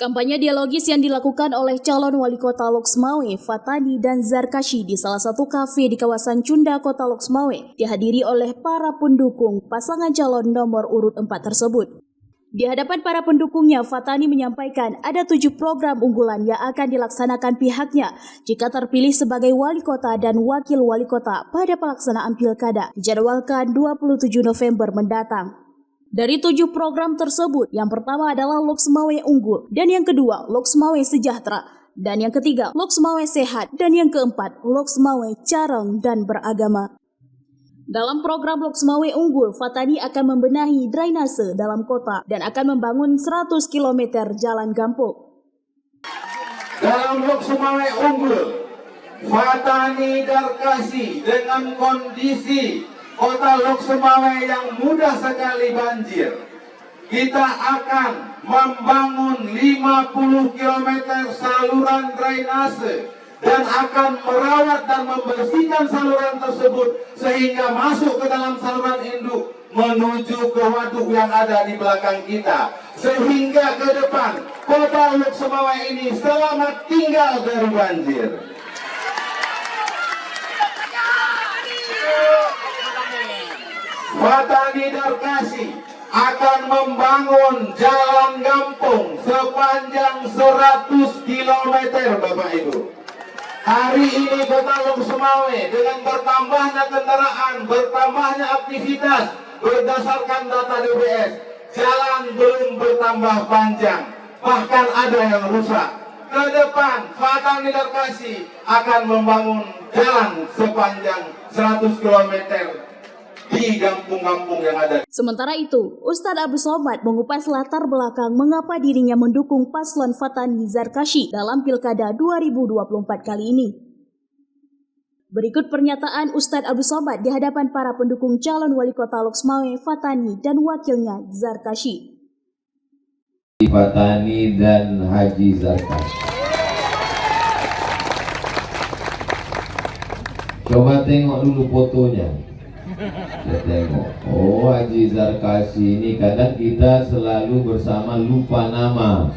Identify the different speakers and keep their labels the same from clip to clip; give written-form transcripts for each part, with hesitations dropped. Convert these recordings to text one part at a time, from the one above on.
Speaker 1: Kampanye dialogis yang dilakukan oleh calon wali kota Loksmawe, Fatani dan Zarkashi di salah satu kafe di kawasan Cunda, Kota Loksmawe, dihadiri oleh para pendukung pasangan calon nomor urut 4 tersebut. Di hadapan para pendukungnya, Fatani menyampaikan ada 7 program unggulan yang akan dilaksanakan pihaknya jika terpilih sebagai wali kota dan wakil wali kota pada pelaksanaan pilkada dijadwalkan 27 November mendatang. Dari 7 program tersebut, yang pertama adalah Loksmawe Unggul, dan yang kedua Loksmawe Sejahtera, dan yang ketiga Loksmawe Sehat, dan yang keempat Loksmawe Careng dan Beragama. Dalam program Loksmawe Unggul, Fatani akan membenahi drainase dalam kota dan akan membangun 100 km jalan gampung.
Speaker 2: Dalam Loksmawe Unggul, Fatani Darkasi dengan kondisi Kota Loksmawe yang mudah sekali banjir, kita akan membangun 50 km saluran drainase dan akan merawat dan membersihkan saluran tersebut sehingga masuk ke dalam saluran induk menuju ke waduk yang ada di belakang kita, sehingga ke depan Kota Loksmawe ini selamat tinggal dari banjir. Fatani Darkasi akan membangun jalan gampung sepanjang 100 km, Bapak Ibu. Hari ini Kota Loksmawe dengan bertambahnya kendaraan, bertambahnya aktivitas berdasarkan data DBS, jalan belum bertambah panjang, bahkan ada yang rusak. Ke depan Fatani Darkasi akan membangun jalan sepanjang 100 km di kampung-kampung yang ada.
Speaker 1: Sementara itu, Ustadz Abdul Somad mengupas latar belakang mengapa dirinya mendukung paslon Fatani Zarkashi dalam Pilkada 2024 kali ini. Berikut pernyataan Ustadz Abdul Somad di hadapan para pendukung calon wali kota Loksmawe, Fatani dan wakilnya Zarkashi.
Speaker 3: Fatani dan Haji Zarkashi. Coba tengok dulu fotonya. Saya tengok, oh Haji Zarkashi ini kadang kita selalu bersama lupa nama.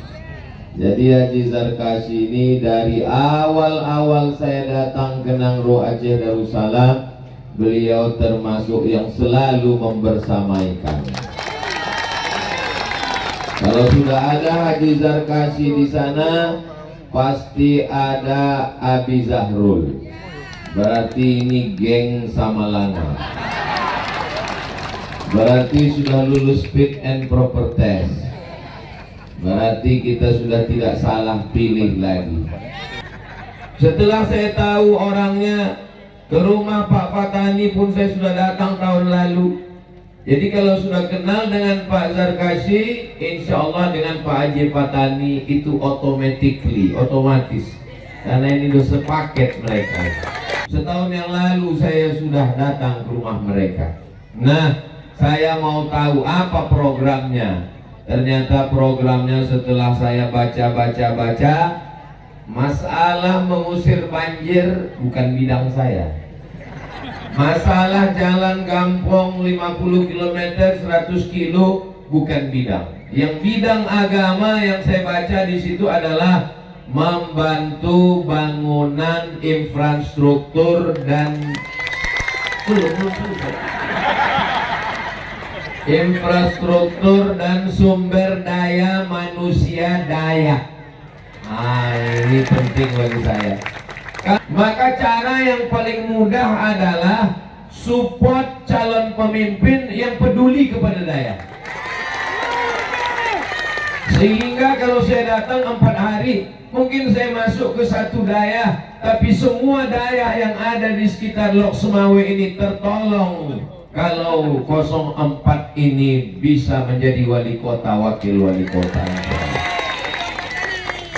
Speaker 3: Jadi Haji Zarkashi ini dari awal-awal saya datang ke Nangro Aceh Darussalam, beliau termasuk yang selalu membersamaikan. Kalau sudah ada Haji Zarkashi di sana, pasti ada Abi Zahrul. Berarti ini geng Samalanga. Berarti sudah lulus fit and proper test. Berarti kita sudah tidak salah pilih lagi. Setelah saya tahu orangnya, ke rumah Pak Fatani pun saya sudah datang tahun lalu. Jadi kalau sudah kenal dengan Pak Zarkashi, insya Allah dengan Pak Haji Fatani itu otomatis. Karena ini sudah sepaket mereka. Setahun yang lalu saya sudah datang ke rumah mereka. Nah, saya mau tahu apa programnya. Ternyata programnya setelah saya baca, masalah mengusir banjir bukan bidang saya. Masalah jalan gampung 50 km, 100 kilo bukan bidang. Yang bidang agama yang saya baca di situ adalah membantu bangunan infrastruktur dan infrastruktur dan sumber daya manusia Dayak. Ini penting bagi saya. Maka cara yang paling mudah adalah support calon pemimpin yang peduli kepada Dayak. Sehingga kalau saya datang 4 hari, mungkin saya masuk ke satu daerah, tapi semua daerah yang ada di sekitar Loksmawe ini tertolong kalau 04 ini bisa menjadi wali kota, wakil wali kota.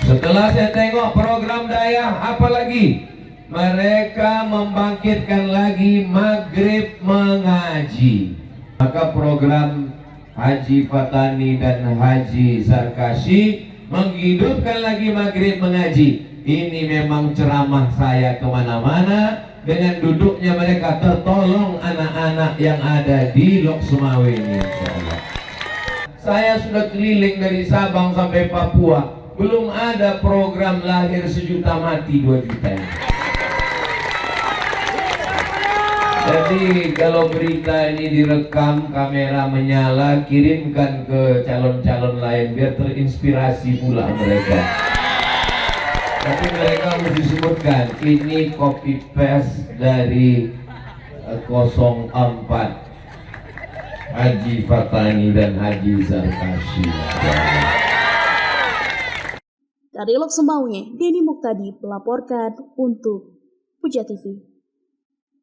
Speaker 3: Setelah saya tengok program daerah, apalagi mereka membangkitkan lagi maghrib mengaji. Maka program Haji Fatani dan Haji Zarkashi menghidupkan lagi maghrib mengaji. Ini memang ceramah saya kemana-mana. Dengan duduknya mereka tertolong anak-anak yang ada di Loksmawe ini, insyaallah. Saya sudah keliling dari Sabang sampai Papua. Belum ada program lahir 1 juta mati 2 juta. Jadi kalau berita ini direkam, kamera menyala, kirimkan ke calon-calon lain biar terinspirasi pula mereka. Tapi mereka mesti sebutkan ini copy paste dari 04 Haji Fatani dan Haji Zarkashi.
Speaker 1: Dari Lok Sumawe, Denny Muktadi melaporkan untuk Puja TV.